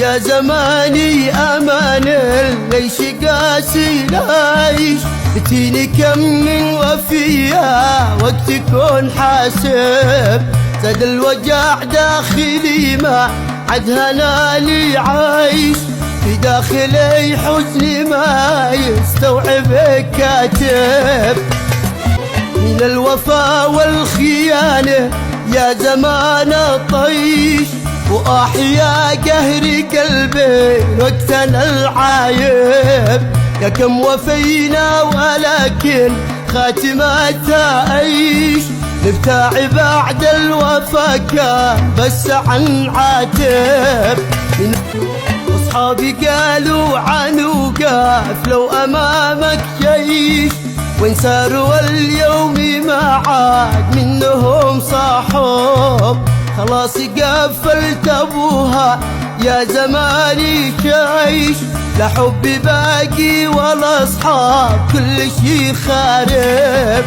يا زماني امان ليش قاسي لايش تيني كم من وفية وقت تكون حاسب زاد الوجع داخلي ما عد هنالي عايش في داخلي حزني ما يستوعب كاتب من الوفا والخيانة يا زمان طيش وأحيا قهري قلبي وقتنا العايب يا كم وفينا ولكن خاتمتها عيش نبتاعي بعد الوفا كان بس عن عاتب أصحابي قالوا عن وقاف لو أمامك جيش وين ساروا اليوم ما عاد منهم صاحب خلاص قفلت ابوها يا زماني شايش لا حبي باقي ولا اصحاب كل شي خارب